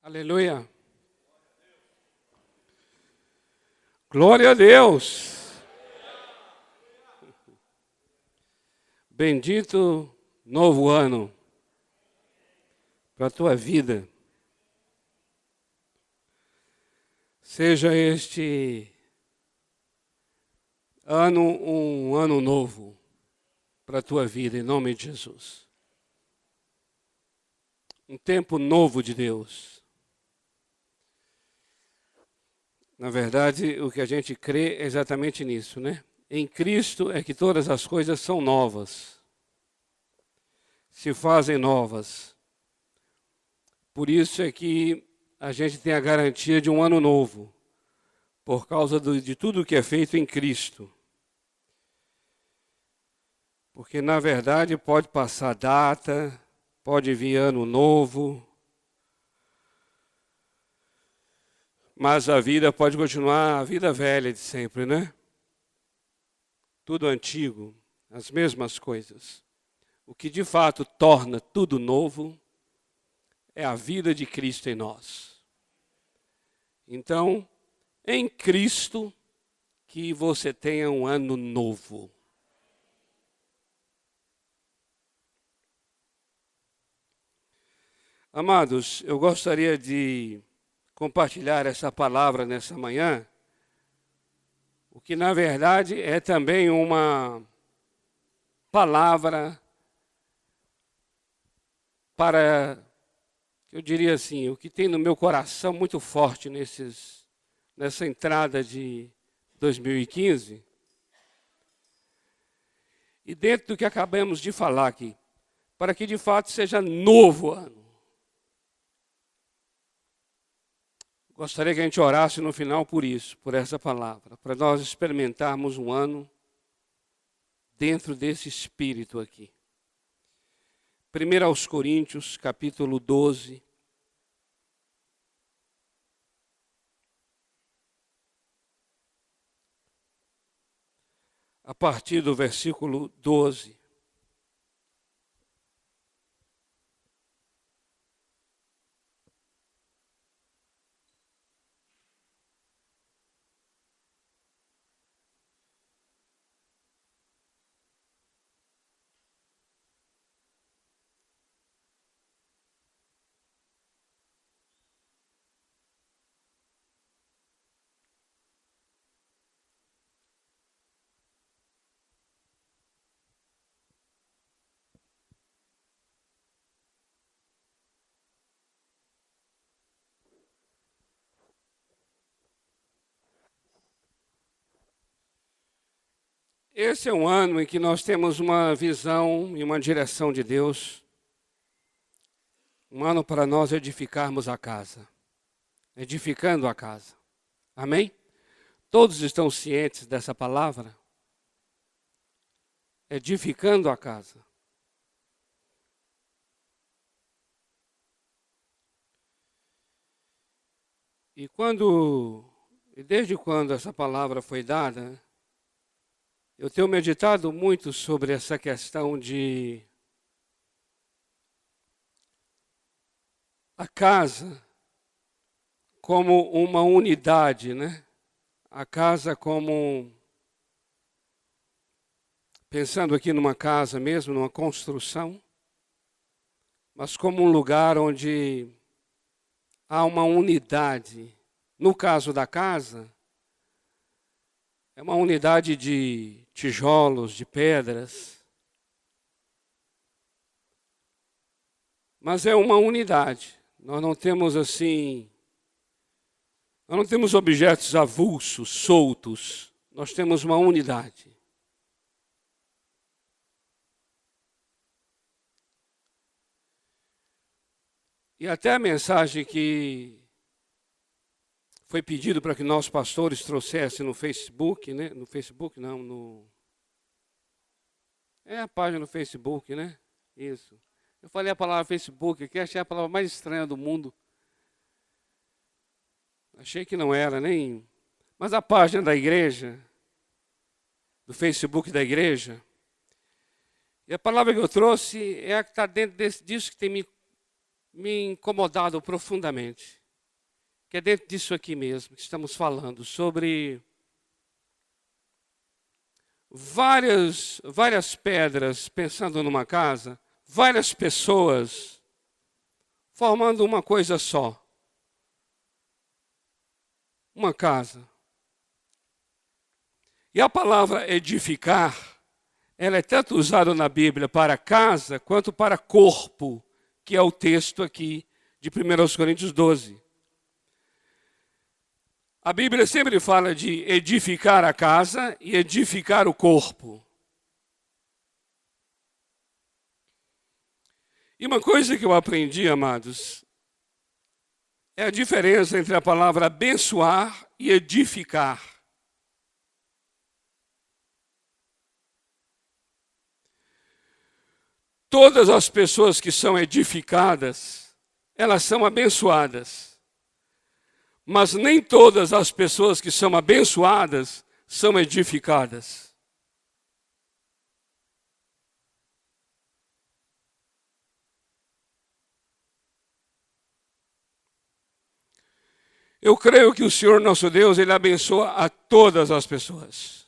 Aleluia. Glória a Deus. Bendito novo ano para a tua vida. Seja este ano um ano novo para a tua vida, em nome de Jesus. Um tempo novo de Deus. Na verdade, o que a gente crê é exatamente nisso, né? Em Cristo é que todas as coisas são novas. Se fazem novas. Por isso é que a gente tem a garantia de um ano novo. Por causa de tudo que é feito em Cristo. Porque, na verdade, pode passar data, pode vir ano novo, mas a vida pode continuar a vida velha de sempre, né? Tudo antigo, as mesmas coisas. O que de fato torna tudo novo é a vida de Cristo em nós. Então, em Cristo, que você tenha um ano novo. Amados, eu gostaria de compartilhar essa palavra nessa manhã, o que na verdade é também uma palavra para, eu diria assim, o que tem no meu coração muito forte nessa entrada de 2015, e dentro do que acabamos de falar aqui, para que de fato seja novo ano. Gostaria que a gente orasse no final por isso, por essa palavra, para nós experimentarmos um ano dentro desse espírito aqui. 1 aos Coríntios, capítulo 12. A partir do versículo 12. Esse é um ano em que nós temos uma visão e uma direção de Deus. Um ano para nós edificarmos a casa. Edificando a casa. Amém? Todos estão cientes dessa palavra? Edificando a casa. E desde quando essa palavra foi dada, eu tenho meditado muito sobre essa questão de a casa como uma unidade, né? A casa como, pensando aqui numa casa mesmo, numa construção, mas como um lugar onde há uma unidade. No caso da casa, é uma unidade de tijolos, de pedras. Mas é uma unidade. Nós não temos nós não temos objetos avulsos, soltos. Nós temos uma unidade. E até a mensagem que foi pedido para que nós pastores trouxessem no Facebook, né? No Facebook não, é a página no Facebook, né? Isso. Eu falei a palavra Facebook aqui, achei a palavra mais estranha do mundo. Achei que não era nem... Mas a página da igreja, do Facebook da igreja, e a palavra que eu trouxe é a que está dentro disso que tem me me incomodado profundamente, que é dentro disso aqui mesmo que estamos falando, sobre várias pedras pensando numa casa, várias pessoas formando uma coisa só. Uma casa. E a palavra edificar, ela é tanto usada na Bíblia para casa, quanto para corpo, que é o texto aqui de 1 Coríntios 12. A Bíblia sempre fala de edificar a casa e edificar o corpo. E uma coisa que eu aprendi, amados, é a diferença entre a palavra abençoar e edificar. Todas as pessoas que são edificadas, elas são abençoadas. Mas nem todas as pessoas que são abençoadas são edificadas. Eu creio que o Senhor nosso Deus, Ele abençoa a todas as pessoas.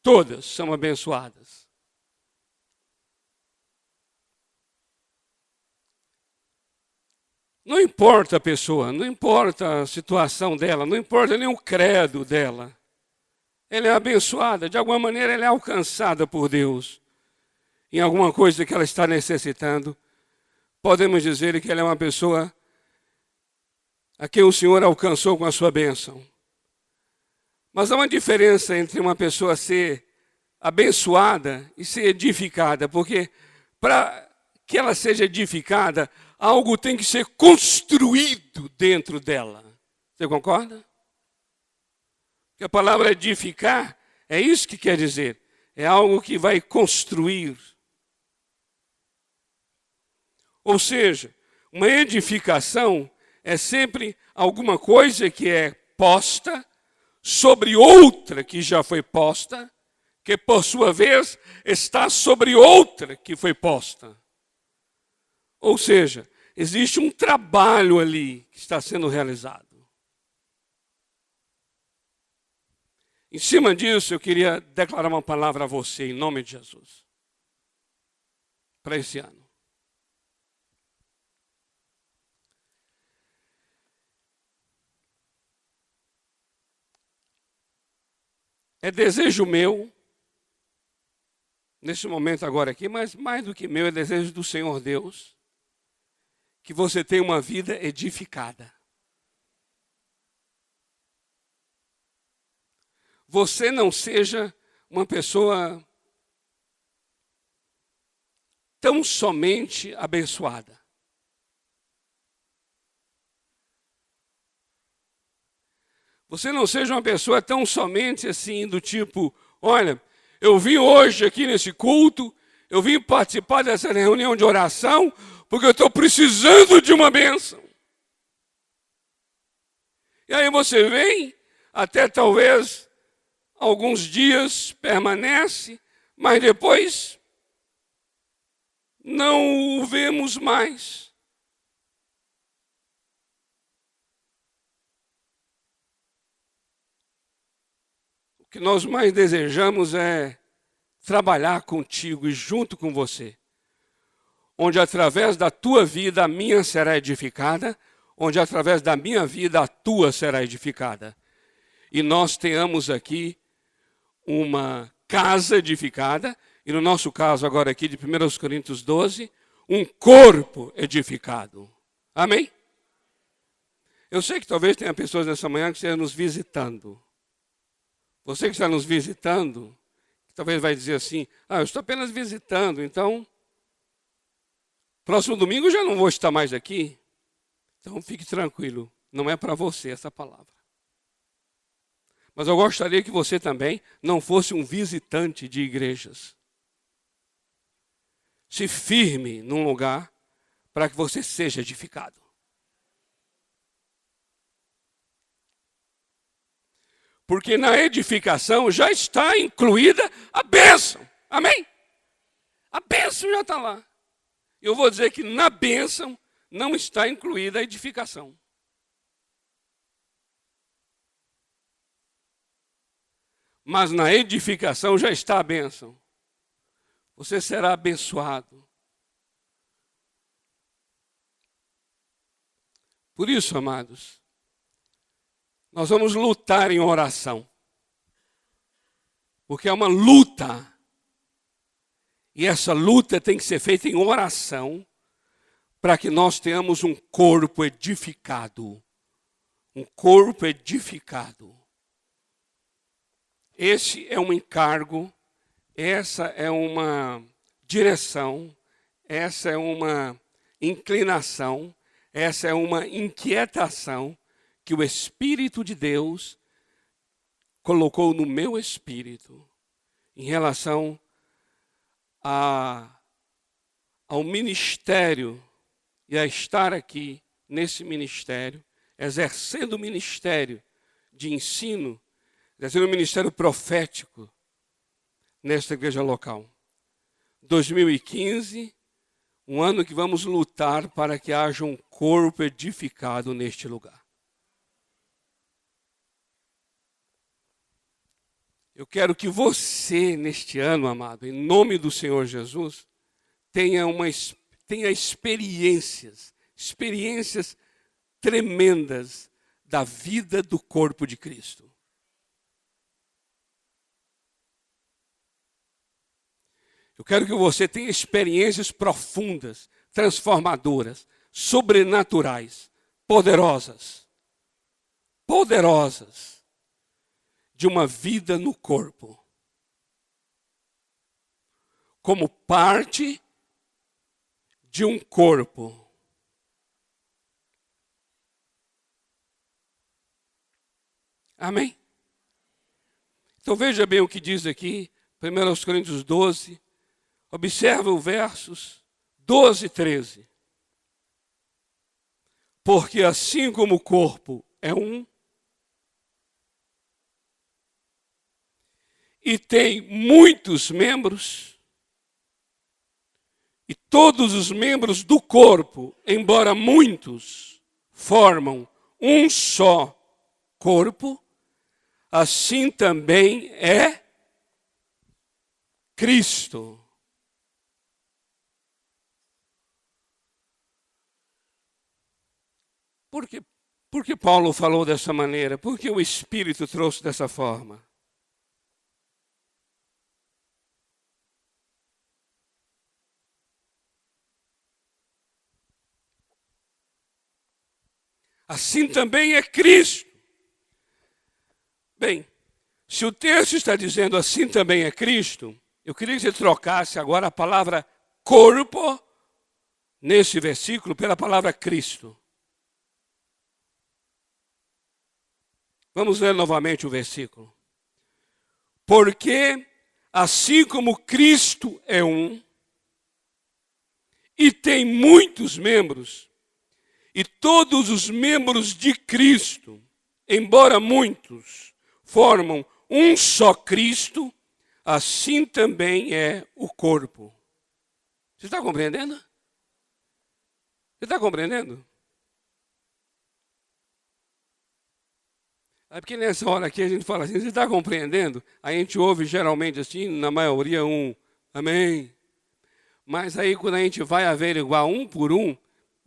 Todas são abençoadas. Não importa a pessoa, não importa a situação dela, não importa nem o credo dela. Ela é abençoada, de alguma maneira ela é alcançada por Deus. Em alguma coisa que ela está necessitando, podemos dizer que ela é uma pessoa a quem o Senhor alcançou com a sua bênção. Mas há uma diferença entre uma pessoa ser abençoada e ser edificada, porque para que ela seja edificada, algo tem que ser construído dentro dela. Você concorda? Porque a palavra edificar é isso que quer dizer. É algo que vai construir. Ou seja, uma edificação é sempre alguma coisa que é posta sobre outra que já foi posta, que por sua vez está sobre outra que foi posta. Ou seja, existe um trabalho ali que está sendo realizado. Em cima disso, eu queria declarar uma palavra a você, em nome de Jesus, para esse ano. É desejo meu, nesse momento agora aqui, mas mais do que meu, é desejo do Senhor Deus, que você tenha uma vida edificada. Você não seja uma pessoa tão somente abençoada. Você não seja uma pessoa tão somente assim, do tipo, olha, eu vim hoje aqui nesse culto, eu vim participar dessa reunião de oração, porque eu estou precisando de uma bênção. E aí você vem, até talvez alguns dias permanece, mas depois não o vemos mais. O que nós mais desejamos é trabalhar contigo e junto com você, onde através da tua vida a minha será edificada, onde através da minha vida a tua será edificada. E nós tenhamos aqui uma casa edificada, e no nosso caso agora aqui de 1 Coríntios 12, um corpo edificado. Amém? Eu sei que talvez tenha pessoas nessa manhã que estejam nos visitando. Você que está nos visitando, talvez vai dizer assim, eu estou apenas visitando, então, próximo domingo eu já não vou estar mais aqui. Então fique tranquilo, não é para você essa palavra. Mas eu gostaria que você também não fosse um visitante de igrejas. Se firme num lugar para que você seja edificado. Porque na edificação já está incluída a bênção. Amém? A bênção já está lá. Eu vou dizer que na bênção não está incluída a edificação. Mas na edificação já está a bênção. Você será abençoado. Por isso, amados, nós vamos lutar em oração. Porque é uma luta. E essa luta tem que ser feita em oração para que nós tenhamos um corpo edificado. Um corpo edificado. Esse é um encargo, essa é uma direção, essa é uma inclinação, essa é uma inquietação que o Espírito de Deus colocou no meu espírito em relação ao ministério e a estar aqui nesse ministério, exercendo o ministério de ensino, exercendo o ministério profético nesta igreja local. 2015, um ano que vamos lutar para que haja um corpo edificado neste lugar. Eu quero que você, neste ano, amado, em nome do Senhor Jesus, tenha experiências tremendas da vida do corpo de Cristo. Eu quero que você tenha experiências profundas, transformadoras, sobrenaturais, poderosas, de uma vida no corpo. Como parte de um corpo. Amém? Então veja bem o que diz aqui, 1 Coríntios 12, observa os versos 12 e 13. Porque assim como o corpo é um, e tem muitos membros, e todos os membros do corpo, embora muitos, formam um só corpo, assim também é Cristo. Por que Paulo falou dessa maneira? Por que o Espírito trouxe dessa forma? Assim também é Cristo. Bem, se o texto está dizendo assim também é Cristo, eu queria que você trocasse agora a palavra corpo, nesse versículo, pela palavra Cristo. Vamos ler novamente o versículo. Porque assim como Cristo é um, e tem muitos membros, e todos os membros de Cristo, embora muitos, formam um só Cristo, assim também é o corpo. Você está compreendendo? Você está compreendendo? É porque nessa hora aqui a gente fala assim, você está compreendendo? A gente ouve geralmente assim, na maioria um, amém. Mas aí quando a gente vai averiguar um por um,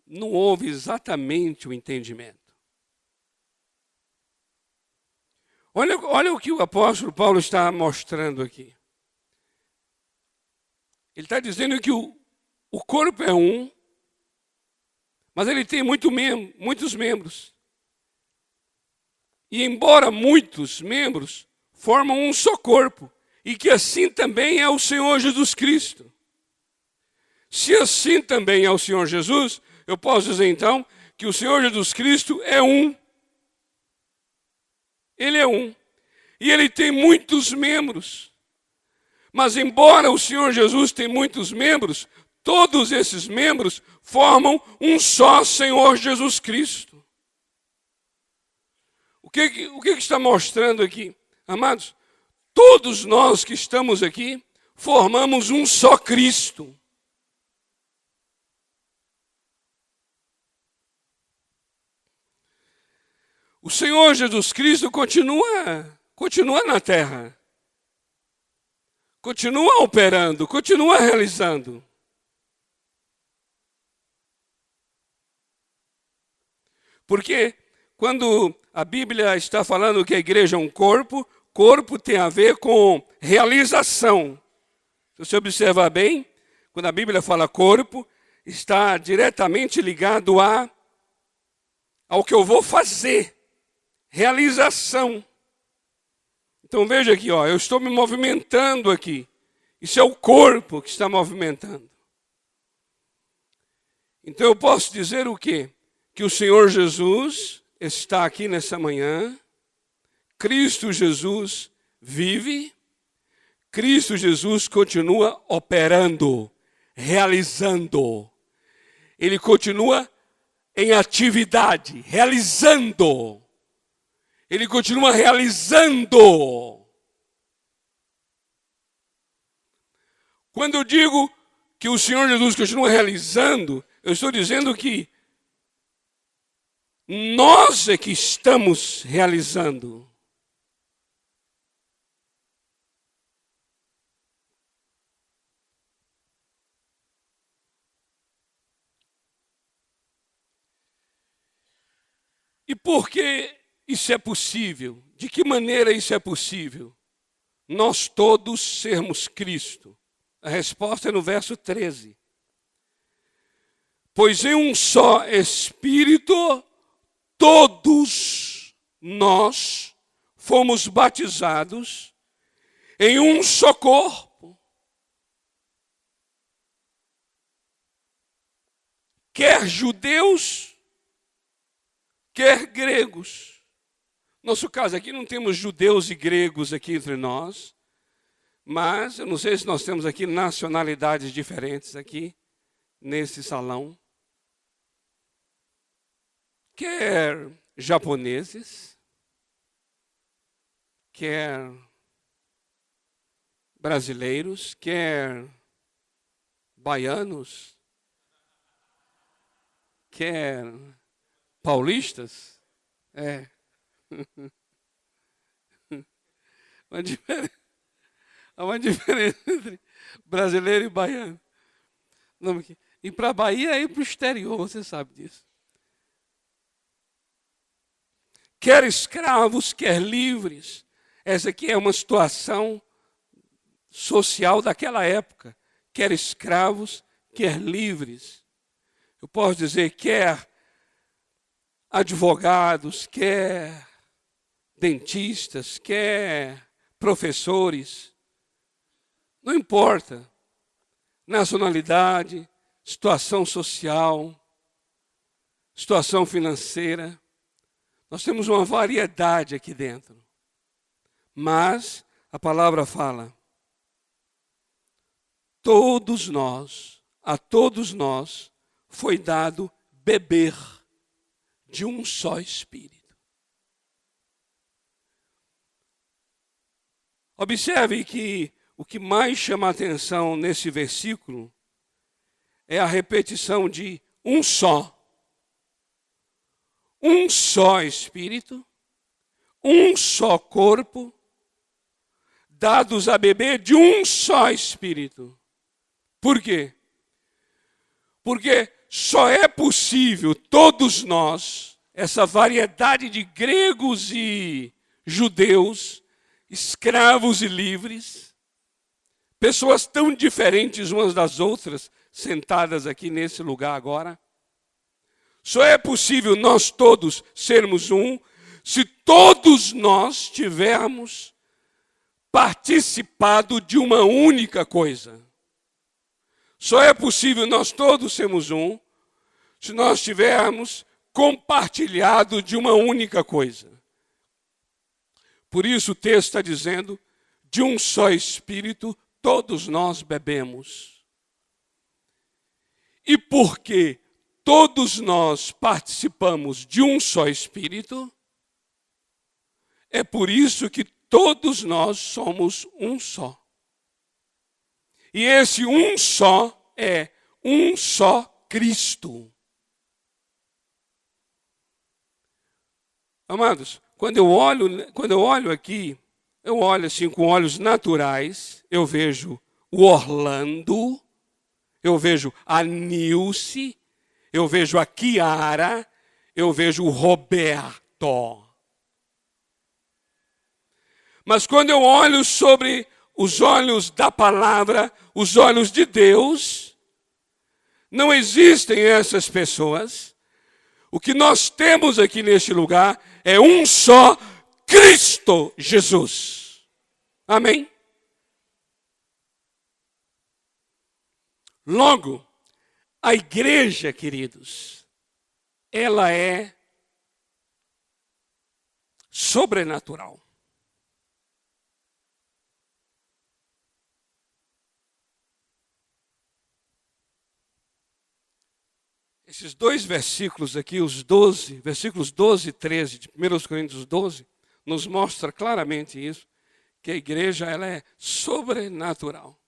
não houve exatamente o entendimento. Olha o que o apóstolo Paulo está mostrando aqui. Ele está dizendo que o corpo é um, mas ele tem muitos membros. E embora muitos membros formam um só corpo, e que assim também é o Senhor Jesus Cristo. Se assim também é o Senhor Jesus, eu posso dizer então que o Senhor Jesus Cristo é um. Ele é um. E ele tem muitos membros. Mas embora o Senhor Jesus tenha muitos membros, todos esses membros formam um só Senhor Jesus Cristo. O que está mostrando aqui? Amados, todos nós que estamos aqui formamos um só Cristo. O Senhor Jesus Cristo continua na terra. Continua operando, continua realizando. Porque quando a Bíblia está falando que a igreja é um corpo, corpo tem a ver com realização. Se você observar bem, quando a Bíblia fala corpo, está diretamente ligado ao que eu vou fazer, realização. Então veja aqui, ó, eu estou me movimentando aqui. Isso é o corpo que está movimentando. Então eu posso dizer o quê? Que o Senhor Jesus está aqui nessa manhã, Cristo Jesus vive, Cristo Jesus continua operando, realizando. Ele continua em atividade, realizando. Ele continua realizando. Quando eu digo que o Senhor Jesus continua realizando, eu estou dizendo que nós é que estamos realizando. E por que isso é possível? De que maneira isso é possível? Nós todos sermos Cristo. A resposta é no verso 13. Pois em um só Espírito, todos nós fomos batizados em um só corpo. Quer judeus, quer gregos. Nosso caso aqui não temos judeus e gregos aqui entre nós, mas eu não sei se nós temos aqui nacionalidades diferentes aqui nesse salão. Quer japoneses, quer brasileiros, quer baianos, quer paulistas. Há uma diferença entre brasileiro e baiano. E para a Bahia é ir para o exterior, você sabe disso. Quer escravos, quer livres. Essa aqui é uma situação social daquela época. Quer escravos, quer livres. Eu posso dizer, quer advogados, quer dentistas, quer professores. Não importa. Nacionalidade, situação social, situação financeira. Nós temos uma variedade aqui dentro. Mas a palavra fala, a todos nós foi dado beber de um só Espírito. Observe que o que mais chama a atenção nesse versículo é a repetição de um só. Um só Espírito, um só corpo, dados a beber de um só Espírito. Por quê? Porque só é possível todos nós, essa variedade de gregos e judeus, escravos e livres, pessoas tão diferentes umas das outras, sentadas aqui nesse lugar agora, só é possível nós todos sermos um, se todos nós tivermos participado de uma única coisa. Só é possível nós todos sermos um, se nós tivermos compartilhado de uma única coisa. Por isso o texto está dizendo, de um só Espírito todos nós bebemos. E porque todos nós participamos de um só Espírito, é por isso que todos nós somos um só. E esse um só é um só Cristo. Amados, quando eu olho aqui, eu olho assim com olhos naturais, eu vejo o Orlando, eu vejo a Nilce, eu vejo a Kiara, eu vejo o Roberto. Mas quando eu olho sobre os olhos da palavra, os olhos de Deus, não existem essas pessoas. O que nós temos aqui neste lugar é um só Cristo Jesus. Amém? Logo, a igreja, queridos, ela é sobrenatural. Esses dois versículos aqui, os 12, versículos 12 e 13 de 1 Coríntios 12, nos mostra claramente isso, que a igreja ela é sobrenatural.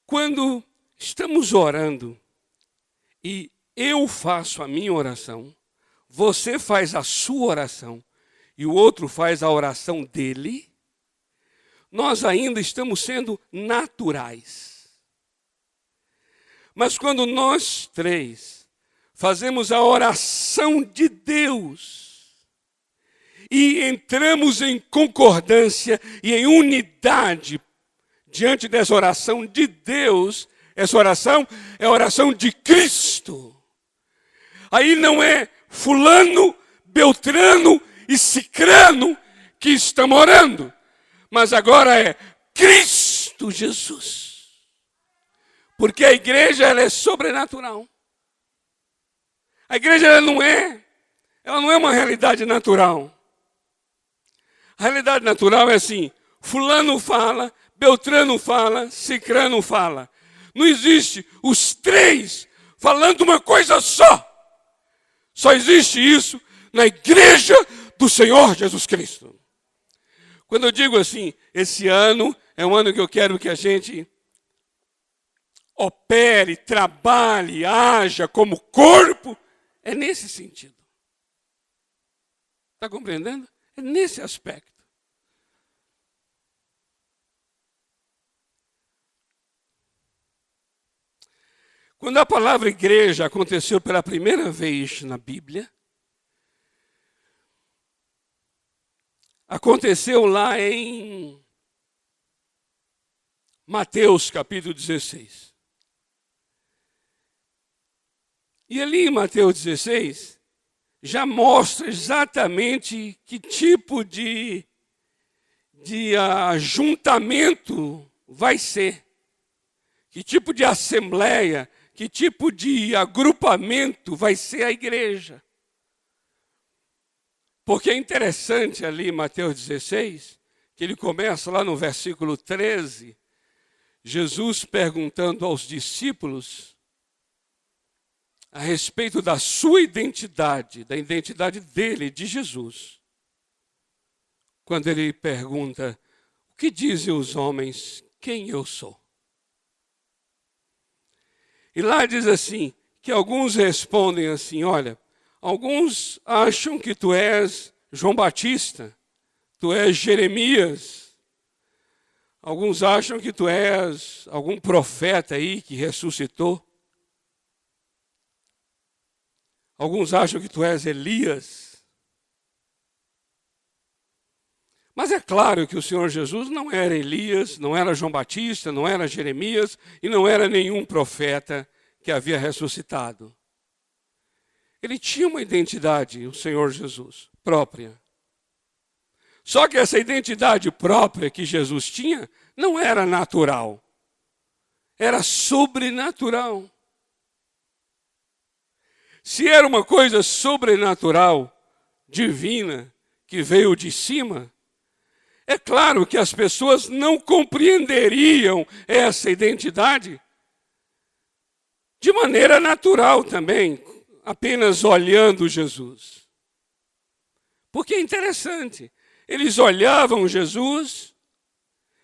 Quando estamos orando e eu faço a minha oração, você faz a sua oração e o outro faz a oração dele, nós ainda estamos sendo naturais. Mas quando nós três fazemos a oração de Deus e entramos em concordância e em unidade diante dessa oração de Deus, essa oração é a oração de Cristo. Aí não é fulano, beltrano e cicrano que estão orando, mas agora é Cristo Jesus. Porque a igreja ela é sobrenatural. A igreja ela não é uma realidade natural. A realidade natural é assim, fulano fala, beltrano fala, cicrano fala. Não existe os três falando uma coisa só. Só existe isso na igreja do Senhor Jesus Cristo. Quando eu digo assim, esse ano é um ano que eu quero que a gente opere, trabalhe, haja como corpo, é nesse sentido. Está compreendendo? É nesse aspecto. Quando a palavra igreja aconteceu pela primeira vez na Bíblia, aconteceu lá em Mateus capítulo 16. E ali em Mateus 16, já mostra exatamente que tipo de ajuntamento vai ser, que tipo de assembleia, que tipo de agrupamento vai ser a igreja. Porque é interessante ali em Mateus 16, que ele começa lá no versículo 13, Jesus perguntando aos discípulos a respeito da sua identidade, da identidade dele, de Jesus. Quando ele pergunta, o que dizem os homens, quem eu sou? E lá diz assim, que alguns respondem assim, olha, alguns acham que tu és João Batista, tu és Jeremias, alguns acham que tu és algum profeta aí que ressuscitou, alguns acham que tu és Elias. Mas é claro que o Senhor Jesus não era Elias, não era João Batista, não era Jeremias e não era nenhum profeta que havia ressuscitado. Ele tinha uma identidade, o Senhor Jesus, própria. Só que essa identidade própria que Jesus tinha não era natural, era sobrenatural. Se era uma coisa sobrenatural, divina, que veio de cima, é claro que as pessoas não compreenderiam essa identidade de maneira natural também. apenas olhando Jesus. Porque é interessante, eles olhavam Jesus,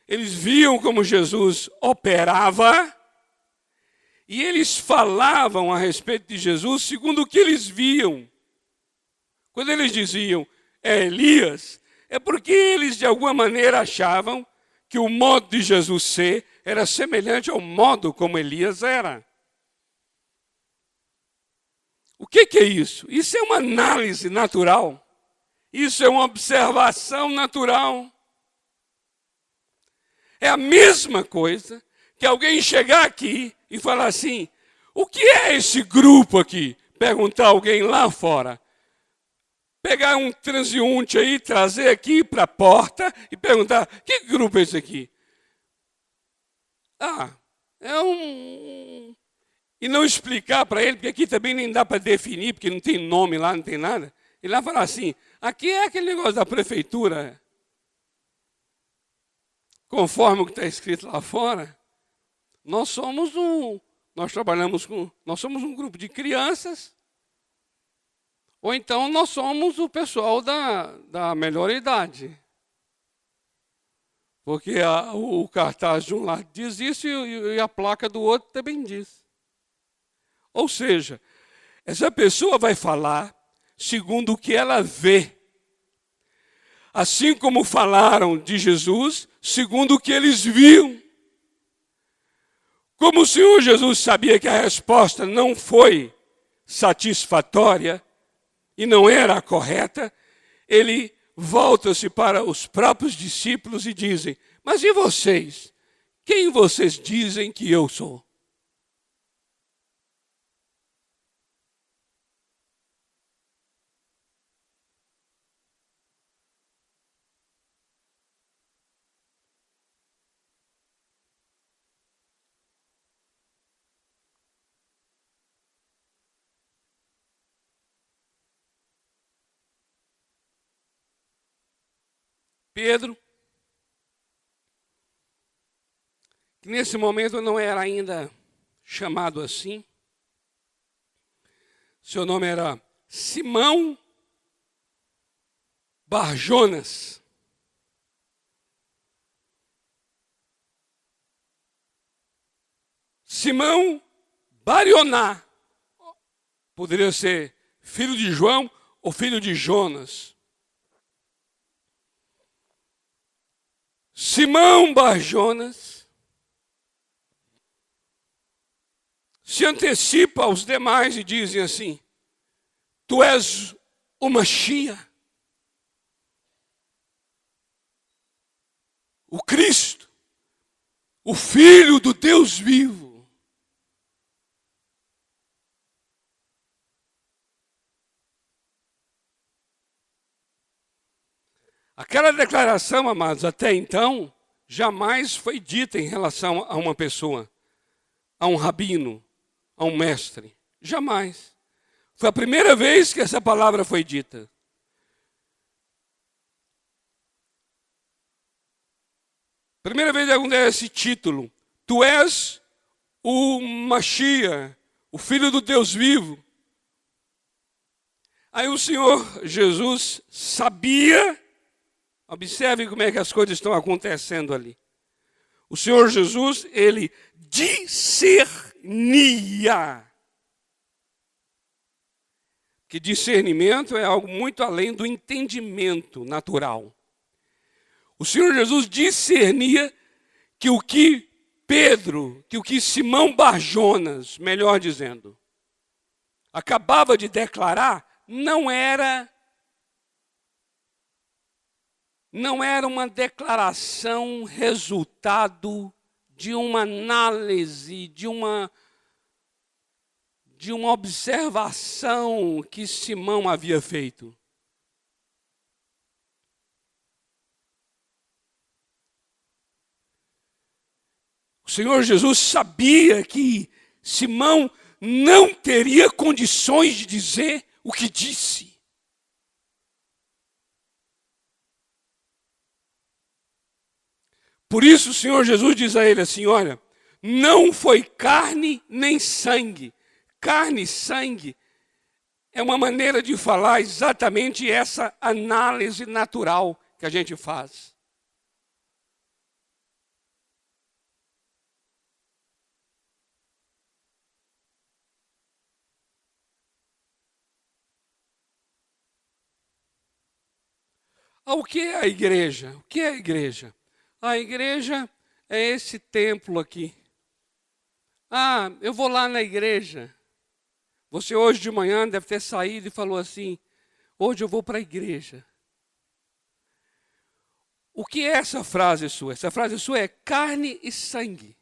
eles viam como Jesus operava, e eles falavam a respeito de Jesus segundo o que eles viam. Quando eles diziam, é Elias, é porque eles de alguma maneira achavam que o modo de Jesus ser era semelhante ao modo como Elias era. O que é isso? Isso é uma análise natural. Isso é uma observação natural. É a mesma coisa que alguém chegar aqui e falar assim, o que é esse grupo aqui? Perguntar a alguém lá fora. Pegar um transeunte aí, trazer aqui para a porta e perguntar, que grupo é esse aqui? É um... E não explicar para ele, porque aqui também nem dá para definir, porque não tem nome lá, não tem nada. Ele vai falar assim, aqui é aquele negócio da prefeitura, conforme o que está escrito lá fora. Nós somos um grupo de crianças, ou então nós somos o pessoal da melhor idade. Porque o cartaz de um lado diz isso e a placa do outro também diz. Ou seja, essa pessoa vai falar segundo o que ela vê. Assim como falaram de Jesus, segundo o que eles viam. Como o Senhor Jesus sabia que a resposta não foi satisfatória e não era a correta, ele volta-se para os próprios discípulos e dizem, mas e vocês? Quem vocês dizem que eu sou? Pedro, que nesse momento não era ainda chamado assim, seu nome era Simão Barjonas. Simão Barioná, poderia ser filho de João ou filho de Jonas. Simão Barjonas se antecipa aos demais e dizem assim, tu és o Machia, o Cristo, o Filho do Deus vivo. Aquela declaração, amados, até então, jamais foi dita em relação a uma pessoa, a um rabino, a um mestre. Jamais. Foi a primeira vez que essa palavra foi dita. Primeira vez que alguém deu esse título. Tu és o Machia, o Filho do Deus vivo. Aí o Senhor Jesus sabia. Observe como é que as coisas estão acontecendo ali. O Senhor Jesus, ele discernia. Que discernimento é algo muito além do entendimento natural. O Senhor Jesus discernia que o que Pedro, que o que Simão Barjonas, melhor dizendo, acabava de declarar, não era uma declaração resultado de uma análise, de uma observação que Simão havia feito. O Senhor Jesus sabia que Simão não teria condições de dizer o que disse. Por isso o Senhor Jesus diz a ele assim, olha, não foi carne nem sangue. Carne e sangue é uma maneira de falar exatamente essa análise natural que a gente faz. O que é a igreja? O que é a igreja? A igreja é esse templo aqui. Ah, eu vou lá na igreja. Você hoje de manhã deve ter saído e falou assim, hoje eu vou para a igreja. O que é essa frase sua? Essa frase sua é carne e sangue.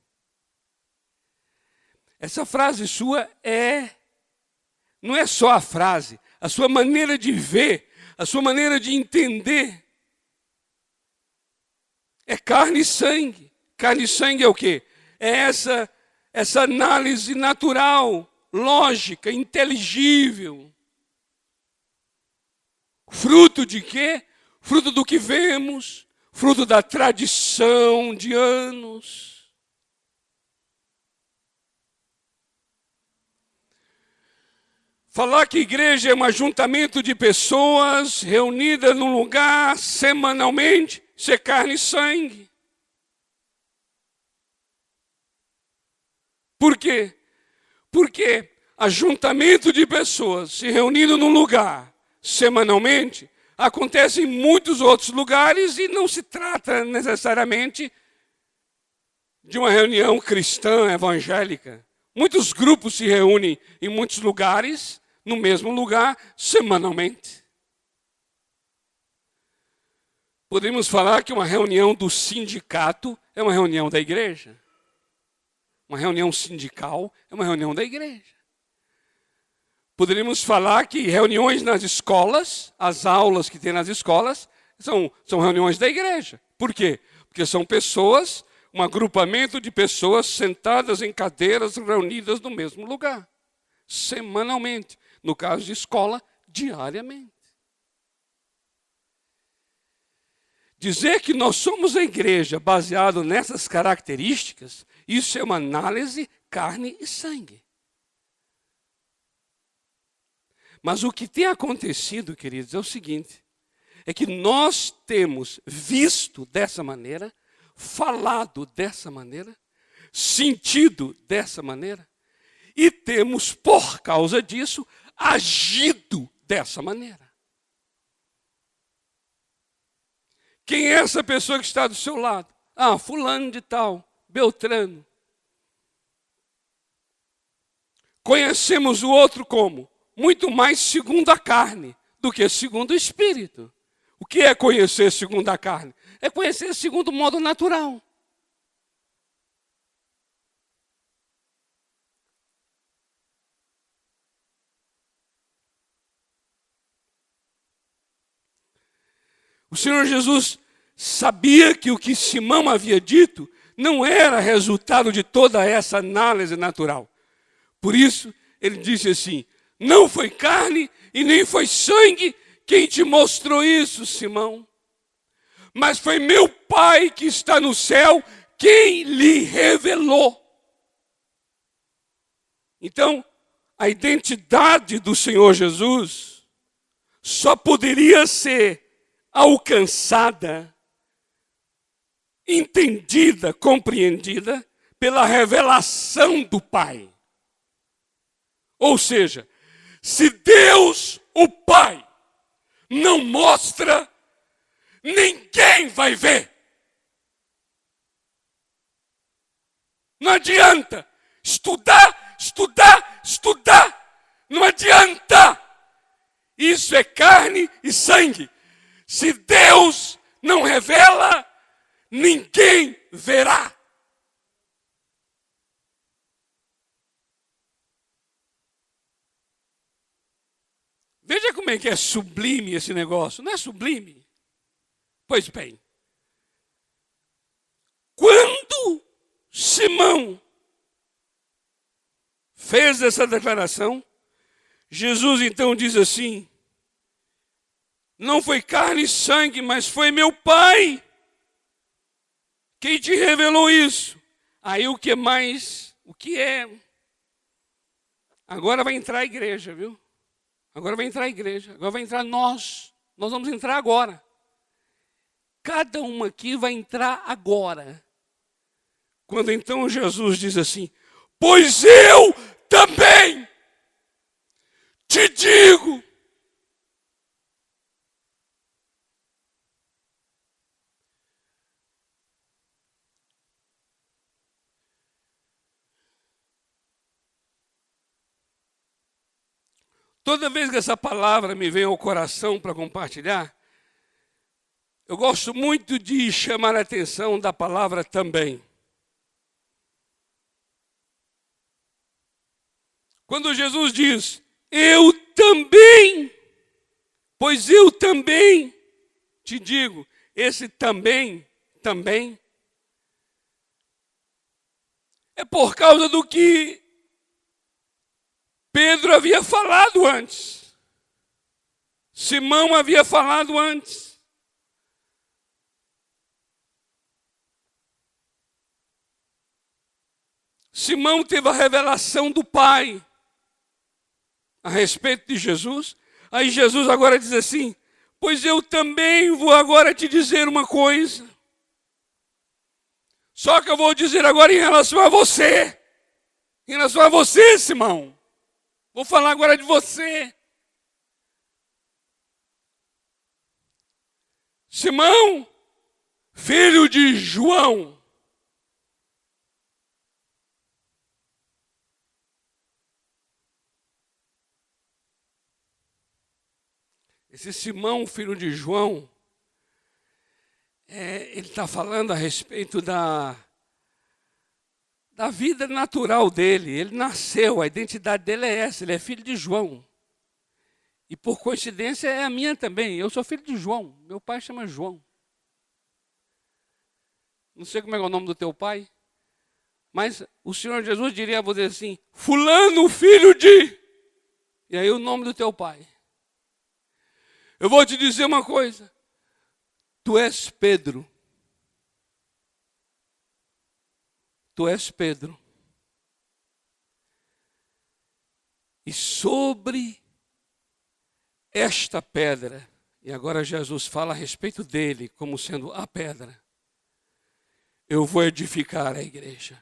Essa frase sua não é só a frase, a sua maneira de ver, a sua maneira de entender. É carne e sangue. Carne e sangue é o quê? É essa análise natural, lógica, inteligível. Fruto de quê? Fruto do que vemos, fruto da tradição de anos. Falar que igreja é um ajuntamento de pessoas reunidas num lugar semanalmente, isso é carne e sangue. Por quê? Porque ajuntamento de pessoas se reunindo num lugar semanalmente acontece em muitos outros lugares e não se trata necessariamente de uma reunião cristã evangélica. Muitos grupos se reúnem em muitos lugares, no mesmo lugar, semanalmente. Podemos falar que uma reunião do sindicato é uma reunião da igreja. Uma reunião sindical é uma reunião da igreja. Poderíamos falar que reuniões nas escolas, as aulas que tem nas escolas, são reuniões da igreja. Por quê? Porque são pessoas, um agrupamento de pessoas sentadas em cadeiras reunidas no mesmo lugar, semanalmente. No caso de escola, diariamente. Dizer que nós somos a igreja baseado nessas características, isso é uma análise carne e sangue. Mas o que tem acontecido, queridos, é o seguinte, é que nós temos visto dessa maneira, falado dessa maneira, sentido dessa maneira, e temos, por causa disso, agido dessa maneira. Quem é essa pessoa que está do seu lado? Ah, fulano de tal, Beltrano. Conhecemos o outro como? Muito mais segundo a carne do que segundo o espírito. O que é conhecer segundo a carne? É conhecer segundo o modo natural. O Senhor Jesus sabia que o que Simão havia dito não era resultado de toda essa análise natural. Por isso, ele disse assim, não foi carne e nem foi sangue quem te mostrou isso, Simão. Mas foi meu Pai que está no céu quem lhe revelou. Então, a identidade do Senhor Jesus só poderia ser alcançada, entendida, compreendida pela revelação do Pai. Ou seja, se Deus, o Pai, não mostra, ninguém vai ver. Não adianta estudar, estudar, estudar. Não adianta. Isso é carne e sangue. Se Deus não revela, ninguém verá. Veja como é que é sublime esse negócio. Não é sublime? Pois bem, quando Simão fez essa declaração, Jesus então diz assim, não foi carne e sangue, mas foi meu Pai quem te revelou isso. Aí o que mais, o que é? Agora vai entrar a igreja, viu? Agora vai entrar a igreja, agora vai entrar nós. Nós vamos entrar agora. Cada um aqui vai entrar agora. Quando então Jesus diz assim, pois eu também te digo. Toda vez que essa palavra me vem ao coração para compartilhar, eu gosto muito de chamar a atenção da palavra também. Quando Jesus diz, eu também, pois eu também te digo, esse também, é por causa do que Pedro havia falado antes. Simão havia falado antes. Simão teve a revelação do Pai a respeito de Jesus. Aí Jesus agora diz assim, pois eu também vou agora te dizer uma coisa. Só que eu vou dizer agora em relação a você. Em relação a você, Simão. Vou falar agora de você. Simão, filho de João. Esse Simão, filho de João, ele está falando a respeito da vida natural dele. Ele nasceu, a identidade dele é essa, ele é filho de João. E por coincidência é a minha também, eu sou filho de João, meu pai chama João. Não sei como é o nome do teu pai, mas o Senhor Jesus diria a você assim, fulano, filho de... E aí o nome do teu pai. Eu vou te dizer uma coisa, tu és Pedro. Tu és Pedro. E sobre esta pedra, e agora Jesus fala a respeito dele como sendo a pedra, eu vou edificar a igreja.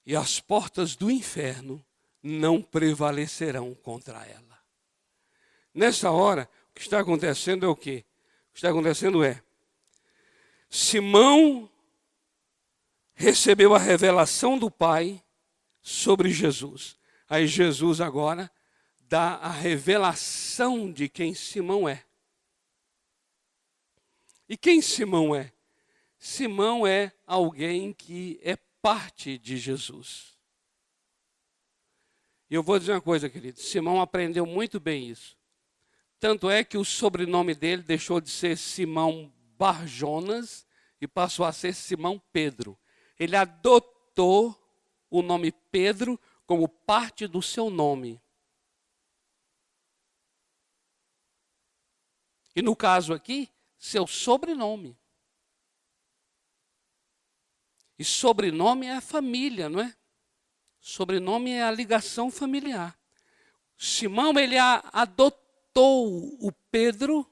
E as portas do inferno não prevalecerão contra ela. Nessa hora, o que está acontecendo é o quê? O que está acontecendo é, Simão recebeu a revelação do Pai sobre Jesus. Aí Jesus agora dá a revelação de quem Simão é. E quem Simão é? Simão é alguém que é parte de Jesus. E eu vou dizer uma coisa, querido. Simão aprendeu muito bem isso. Tanto é que o sobrenome dele deixou de ser Simão Barjonas e passou a ser Simão Pedro. Ele adotou o nome Pedro como parte do seu nome. E no caso aqui, seu sobrenome. E sobrenome é a família, não é? Sobrenome é a ligação familiar. Simão, ele adotou o Pedro,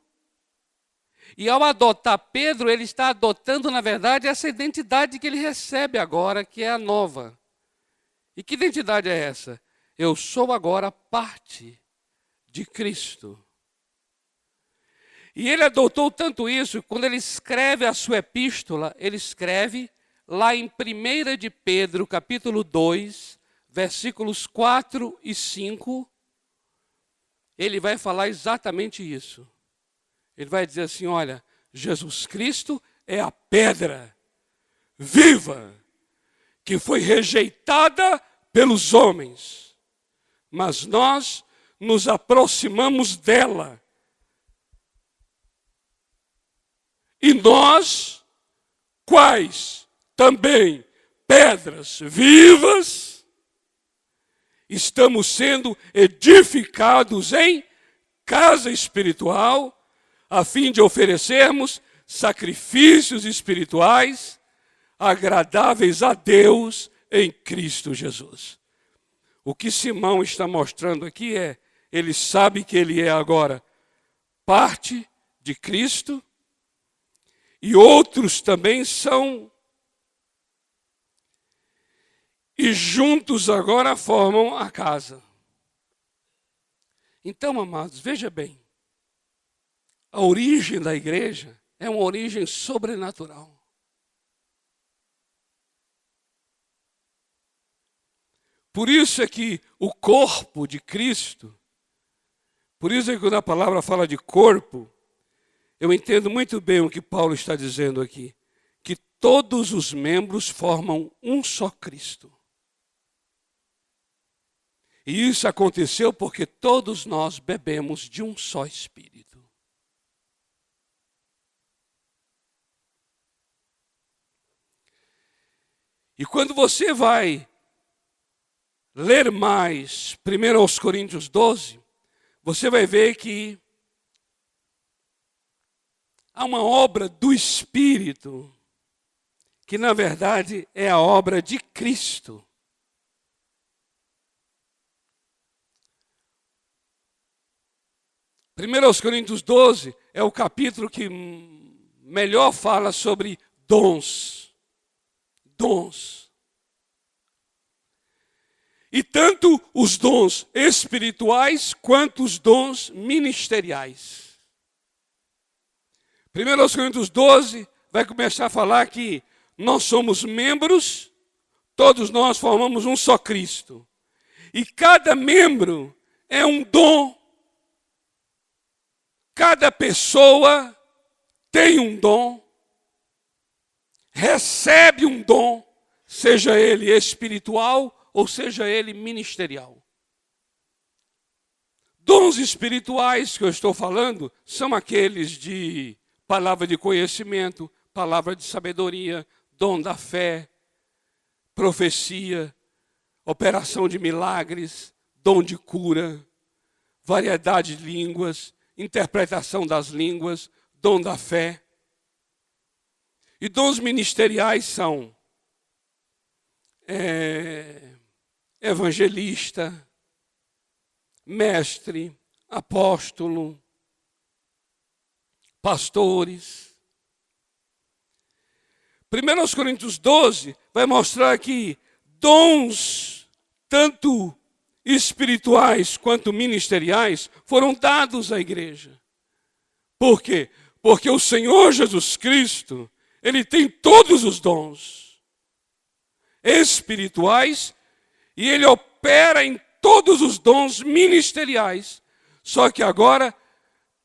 e ao adotar Pedro, ele está adotando, na verdade, essa identidade que ele recebe agora, que é a nova. E que identidade é essa? Eu sou agora parte de Cristo. E ele adotou tanto isso, quando ele escreve a sua epístola, ele escreve lá em 1 de Pedro, capítulo 2, versículos 4 e 5, ele vai falar exatamente isso. Ele vai dizer assim, olha, Jesus Cristo é a pedra viva que foi rejeitada pelos homens, mas nós nos aproximamos dela. E nós, quais também pedras vivas, estamos sendo edificados em casa espiritual, a fim de oferecermos sacrifícios espirituais agradáveis a Deus em Cristo Jesus. O que Simão está mostrando aqui é, ele sabe que ele é agora parte de Cristo, e outros também são, e juntos agora formam a casa. Então, amados, veja bem, a origem da igreja é uma origem sobrenatural. Por isso é que o corpo de Cristo, por isso é que quando a palavra fala de corpo, eu entendo muito bem o que Paulo está dizendo aqui, que todos os membros formam um só Cristo. E isso aconteceu porque todos nós bebemos de um só Espírito. E quando você vai ler mais, 1 aos Coríntios 12, você vai ver que há uma obra do Espírito, que na verdade é a obra de Cristo. 1 aos Coríntios 12 é o capítulo que melhor fala sobre dons. Dons. E tanto os dons espirituais quanto os dons ministeriais. 1 aos Coríntios 12 vai começar a falar que nós somos membros, todos nós formamos um só Cristo. E cada membro é um dom. Cada pessoa tem um dom, recebe um dom, seja ele espiritual ou seja ele ministerial. Dons espirituais que eu estou falando são aqueles de palavra de conhecimento, palavra de sabedoria, dom da fé, profecia, operação de milagres, dom de cura, variedade de línguas, interpretação das línguas, dom da fé. E dons ministeriais são evangelista, mestre, apóstolo, pastores. 1 aos Coríntios 12 vai mostrar que dons, tanto espirituais quanto ministeriais, foram dados à igreja. Por quê? Porque o Senhor Jesus Cristo, Ele tem todos os dons espirituais e Ele opera em todos os dons ministeriais. Só que agora,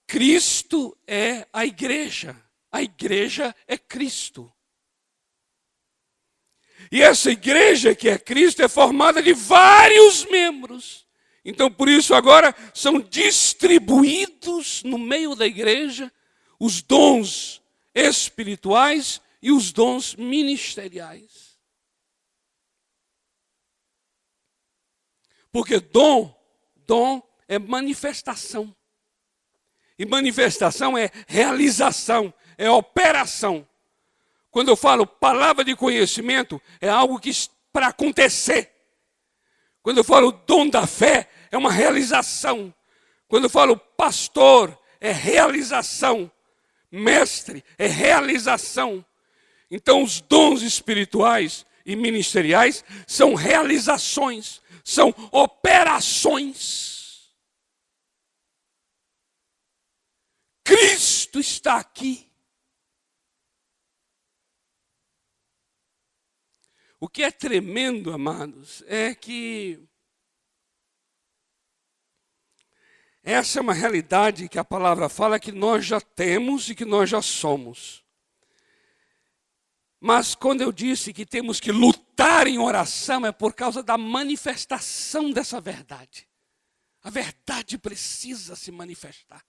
Cristo é a igreja. A igreja é Cristo. E essa igreja que é Cristo é formada de vários membros. Então, por isso, agora são distribuídos no meio da igreja os dons espirituais e os dons ministeriais. Porque dom é manifestação. E manifestação é realização, é operação. Quando eu falo palavra de conhecimento, é algo que para acontecer. Quando eu falo dom da fé, é uma realização. Quando eu falo pastor, é realização. Mestre, é realização. Então, os dons espirituais e ministeriais são realizações, são operações. Cristo está aqui. O que é tremendo, amados, é que essa é uma realidade que a palavra fala que nós já temos e que nós já somos. Mas quando eu disse que temos que lutar em oração, é por causa da manifestação dessa verdade. A verdade precisa se manifestar.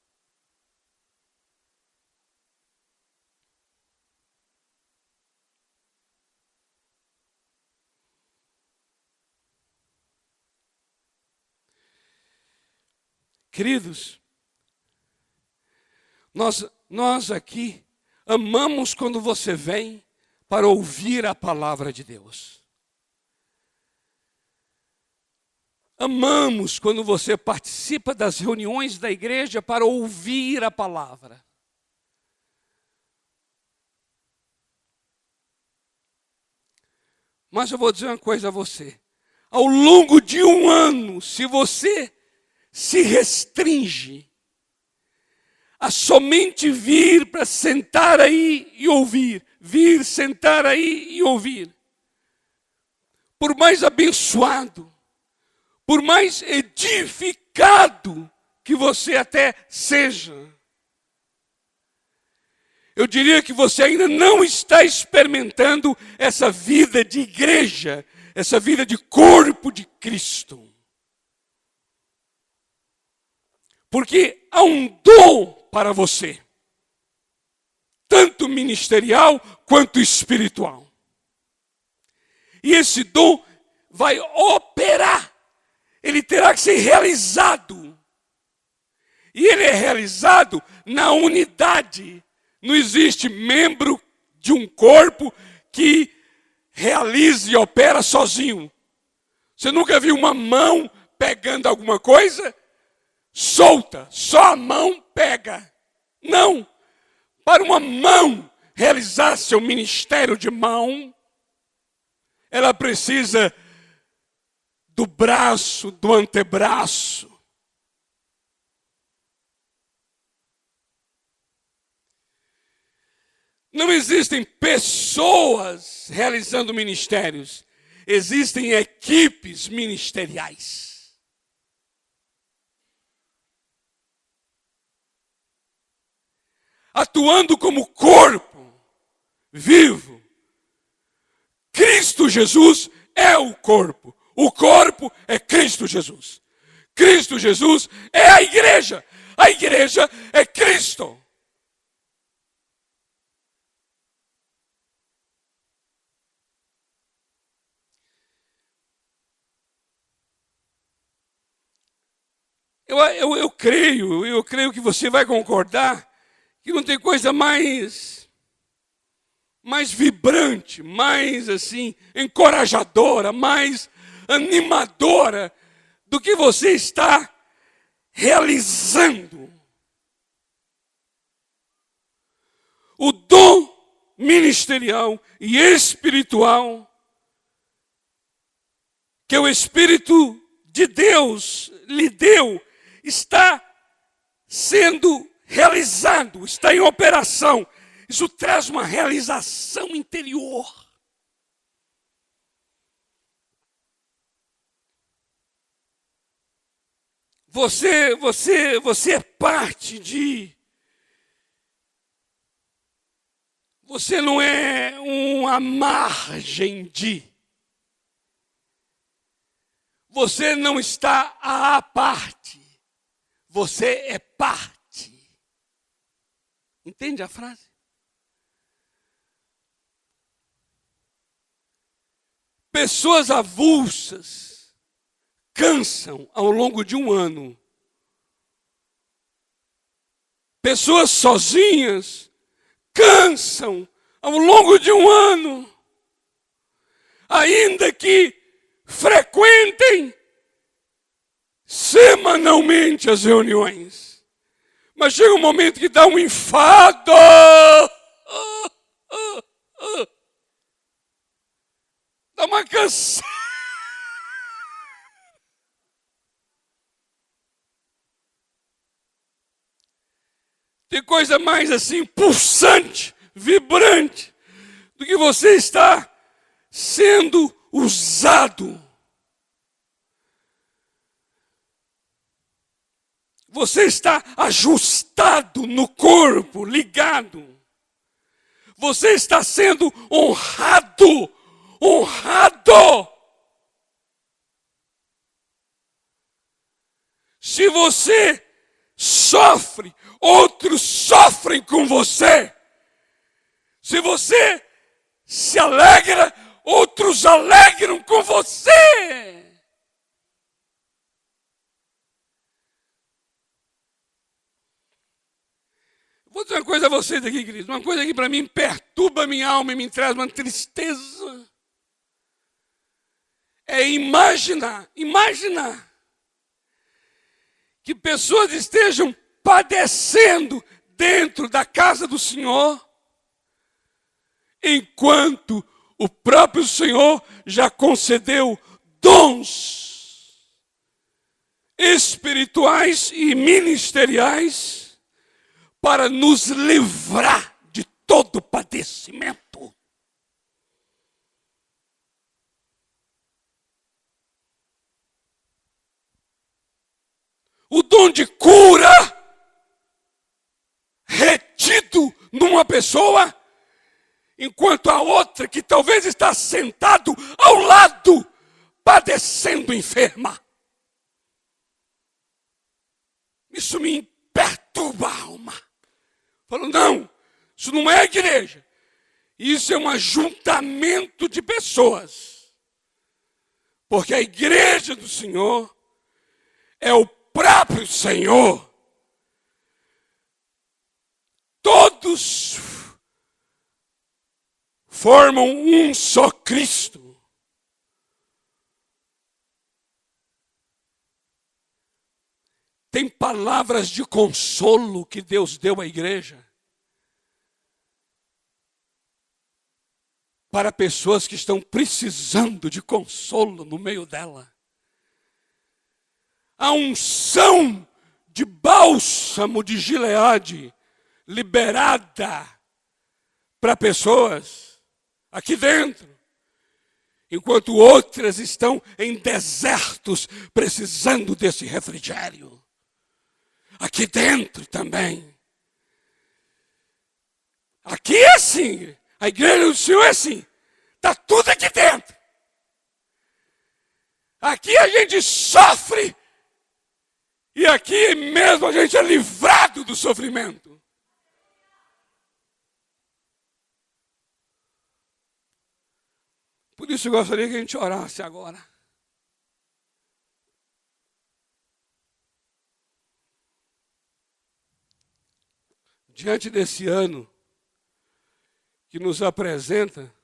Queridos, nós aqui amamos quando você vem para ouvir a palavra de Deus. amamos quando você participa das reuniões da igreja para ouvir a palavra. Mas eu vou dizer uma coisa a você. Ao longo de um ano, se você se restringe a somente vir para sentar aí e ouvir, vir, sentar aí e ouvir, por mais abençoado, por mais edificado que você até seja, eu diria que você ainda não está experimentando essa vida de igreja, essa vida de corpo de Cristo. Porque há um dom para você, tanto ministerial quanto espiritual. E esse dom vai operar, ele terá que ser realizado. E ele é realizado na unidade. Não existe membro de um corpo que realize e opera sozinho. Você nunca viu uma mão pegando alguma coisa? Solta, só a mão pega. Não. Para uma mão realizar seu ministério de mão, ela precisa do braço, do antebraço. Não existem pessoas realizando ministérios. Existem equipes ministeriais. Atuando como corpo vivo. Cristo Jesus é o corpo. O corpo é Cristo Jesus. Cristo Jesus é a igreja. A igreja é Cristo. Eu creio que você vai concordar que não tem coisa mais vibrante, mais assim, encorajadora, mais animadora do que você está realizando. O dom ministerial e espiritual que o Espírito de Deus lhe deu está sendo realizado, está em operação. Isso traz uma realização interior. Você é parte de... Você não é uma margem de... Você não está à parte. Você é parte. Entende a frase? Pessoas avulsas cansam ao longo de um ano. Pessoas sozinhas cansam ao longo de um ano. Ainda que frequentem semanalmente as reuniões. Mas chega um momento que dá um enfado. Dá uma canseira. Tem coisa mais assim, pulsante, vibrante, do que você está sendo usado. Você está ajustado no corpo, ligado. Você está sendo honrado. Se você sofre, outros sofrem com você. Se você se alegra, outros alegram com você. Vou dizer uma coisa a vocês aqui, queridos. Uma coisa que para mim perturba a minha alma e me traz uma tristeza. É imaginar que pessoas estejam padecendo dentro da casa do Senhor, enquanto o próprio Senhor já concedeu dons espirituais e ministeriais para nos livrar de todo padecimento. O dom de cura retido numa pessoa, enquanto a outra que talvez está sentado ao lado, padecendo enferma. Isso me perturba a alma. Falo, não, isso não é igreja. Isso é um ajuntamento de pessoas. Porque a igreja do Senhor é o próprio Senhor. Todos formam um só Cristo. Tem palavras de consolo que Deus deu à igreja para pessoas que estão precisando de consolo no meio dela. A unção de bálsamo de Gileade liberada para pessoas aqui dentro, enquanto outras estão em desertos precisando desse refrigério. Aqui dentro também. Aqui é assim, a igreja do Senhor é assim, está tudo aqui dentro. Aqui a gente sofre e aqui mesmo a gente é livrado do sofrimento. Por isso eu gostaria que a gente orasse agora. Diante desse ano que nos apresenta,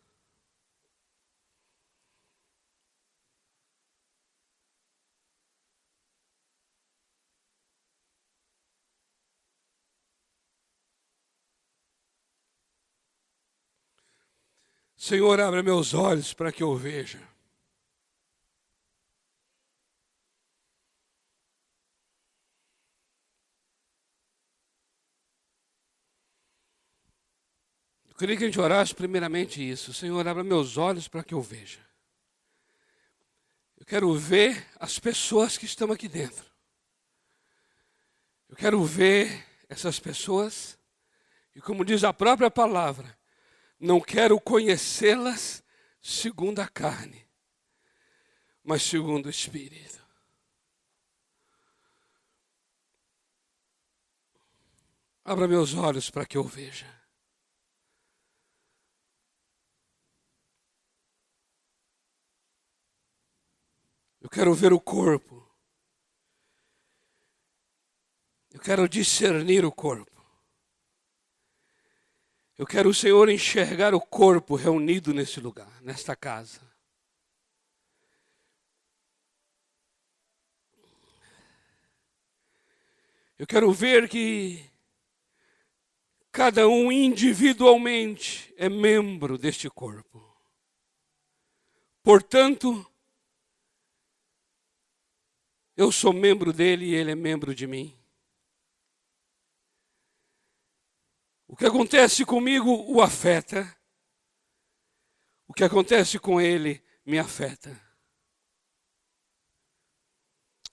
Senhor, abre meus olhos para que eu veja. Eu queria que a gente orasse primeiramente isso. Senhor, abre meus olhos para que eu veja. Eu quero ver as pessoas que estão aqui dentro. Eu quero ver essas pessoas e, como diz a própria palavra, não quero conhecê-las segundo a carne, mas segundo o Espírito. Abra meus olhos para que eu veja. Eu quero ver o corpo. Eu quero discernir o corpo. Eu quero o Senhor enxergar o corpo reunido nesse lugar, nesta casa. Eu quero ver que cada um individualmente é membro deste corpo. Portanto, eu sou membro dele e ele é membro de mim. O que acontece comigo o afeta. O que acontece com ele me afeta.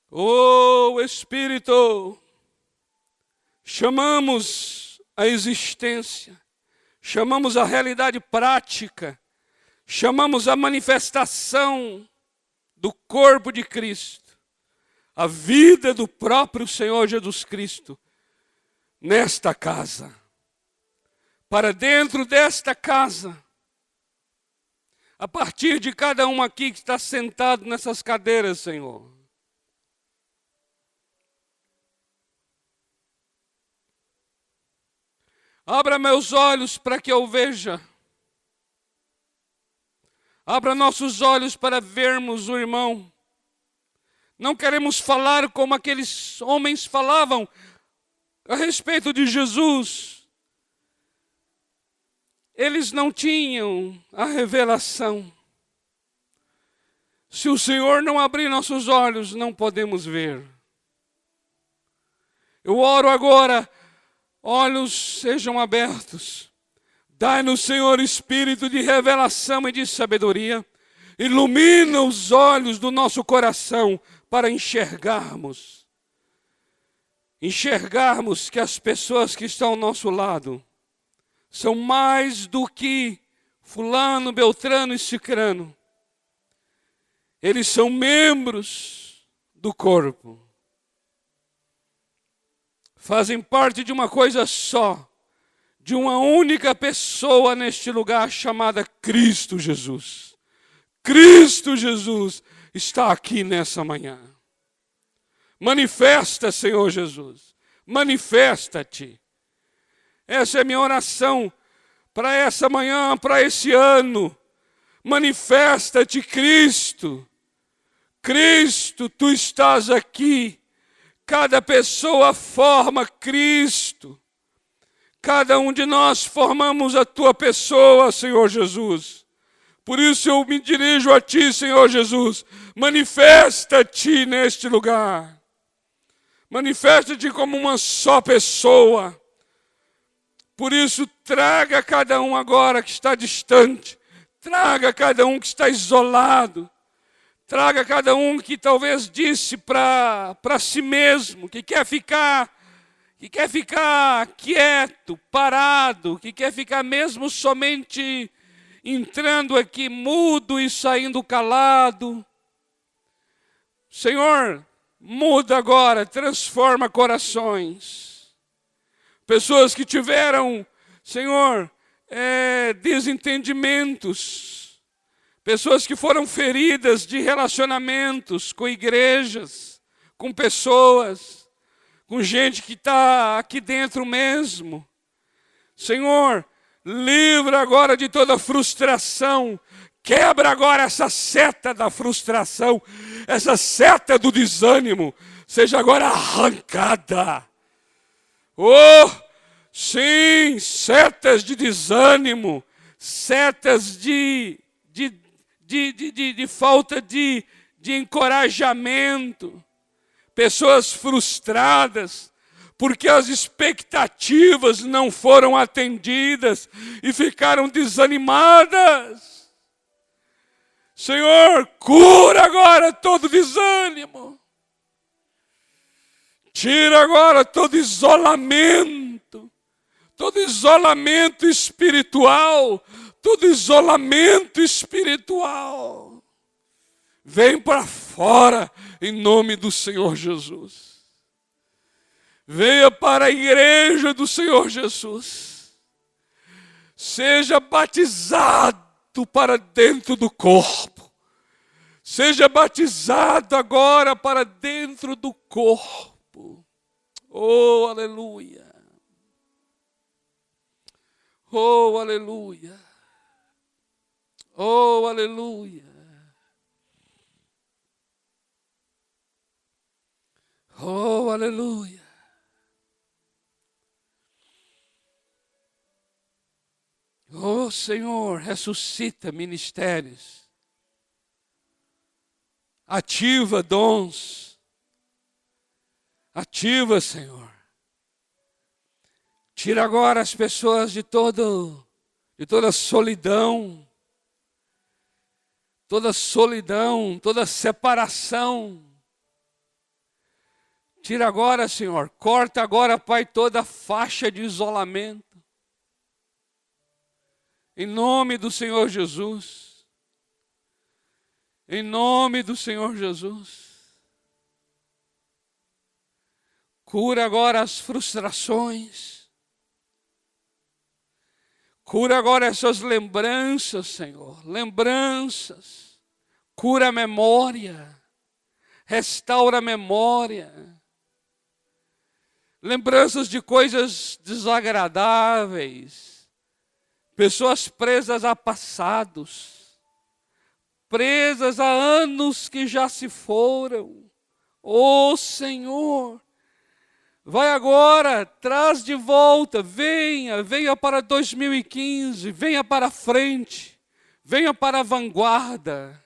Oh, Espírito, chamamos a existência, chamamos a realidade prática, chamamos a manifestação do corpo de Cristo, a vida do próprio Senhor Jesus Cristo, nesta casa. Para dentro desta casa, a partir de cada um aqui que está sentado nessas cadeiras, Senhor. Abra meus olhos para que eu veja. Abra nossos olhos para vermos o irmão Não queremos falar como aqueles homens falavam a respeito de Jesus. Eles não tinham a revelação. Se o Senhor não abrir nossos olhos, não podemos ver. Eu oro agora, olhos sejam abertos. Dai-nos, Senhor, espírito de revelação e de sabedoria. Ilumina os olhos do nosso coração para enxergarmos. Enxergarmos que as pessoas que estão ao nosso lado são mais do que fulano, beltrano e cicrano. Eles são membros do corpo. Fazem parte de uma coisa só, de uma única pessoa neste lugar chamada Cristo Jesus. Cristo Jesus está aqui nessa manhã. Manifesta, Senhor Jesus. Manifesta-te. Essa é a minha oração para essa manhã, para esse ano. Manifesta-te, Cristo. Cristo, tu estás aqui. Cada pessoa forma Cristo. Cada um de nós formamos a tua pessoa, Senhor Jesus. Por isso eu me dirijo a ti, Senhor Jesus. Manifesta-te neste lugar. Manifesta-te como uma só pessoa. Por isso, traga cada um agora que está distante. Traga cada um que está isolado. Traga cada um que talvez disse para si mesmo, que quer ficar quieto, parado, que quer ficar mesmo somente entrando aqui mudo e saindo calado. Senhor, muda agora, transforma corações. Pessoas que tiveram, Senhor, desentendimentos. Pessoas que foram feridas de relacionamentos com igrejas, com pessoas, com gente que está aqui dentro mesmo. Senhor, livra agora de toda frustração. Quebra agora essa seta da frustração, essa seta do desânimo, seja agora arrancada. Oh, sim, setas de desânimo, setas de falta de encorajamento. Pessoas frustradas, porque as expectativas não foram atendidas e ficaram desanimadas. Senhor, cura agora todo desânimo. Tira agora todo isolamento espiritual, todo isolamento espiritual. Vem para fora em nome do Senhor Jesus. Venha para a igreja do Senhor Jesus. Seja batizado para dentro do corpo. Seja batizado agora para dentro do corpo. Oh, aleluia. Oh, aleluia. Oh, aleluia. Oh, aleluia. Oh, Senhor, ressuscita ministérios. Ativa dons. Ativa, Senhor. Tira agora as pessoas de toda solidão. Toda solidão, toda separação. Tira agora, Senhor. Corta agora, Pai, toda faixa de isolamento. Em nome do Senhor Jesus. Em nome do Senhor Jesus. Cura agora as frustrações. Cura agora essas lembranças, Senhor. Lembranças. Cura a memória. Restaura a memória. Lembranças de coisas desagradáveis. Pessoas presas a passados. Presas a anos que já se foram. Ô Senhor, vai agora, traz de volta, venha para 2015, venha para frente, venha para a vanguarda,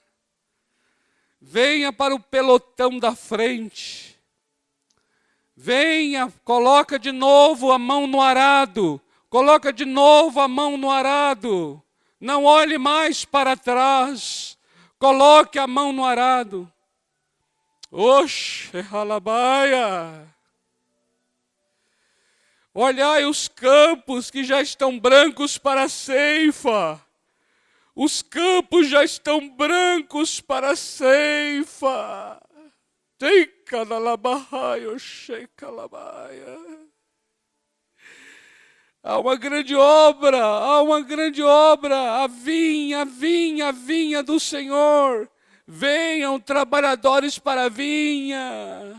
venha para o pelotão da frente, venha, coloca de novo a mão no arado, coloca de novo a mão no arado, não olhe mais para trás, coloque a mão no arado. Oxe, ralabaia. Olhai os campos que já estão brancos para a ceifa. Os campos já estão brancos para a ceifa. Há uma grande obra, há uma grande obra. A vinha do Senhor. Venham trabalhadores para a vinha.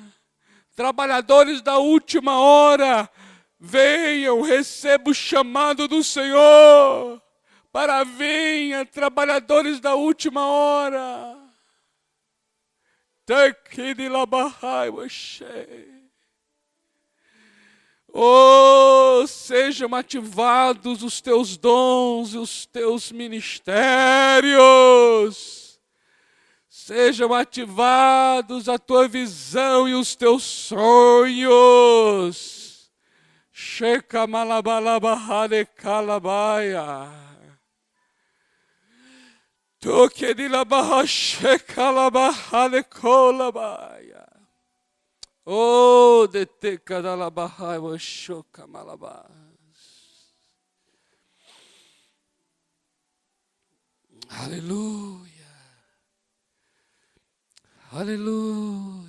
Trabalhadores da última hora. Venham, receba o chamado do Senhor para a vinha, trabalhadores da última hora. Oh, sejam ativados os teus dons e os teus ministérios. Sejam ativados a tua visão e os teus sonhos. Sheka malabalabahare kalabaya. Tokedilabah sheka labahare kolabaya. Oh, detekadalabahai washoka malabas. Aleluia. Aleluia.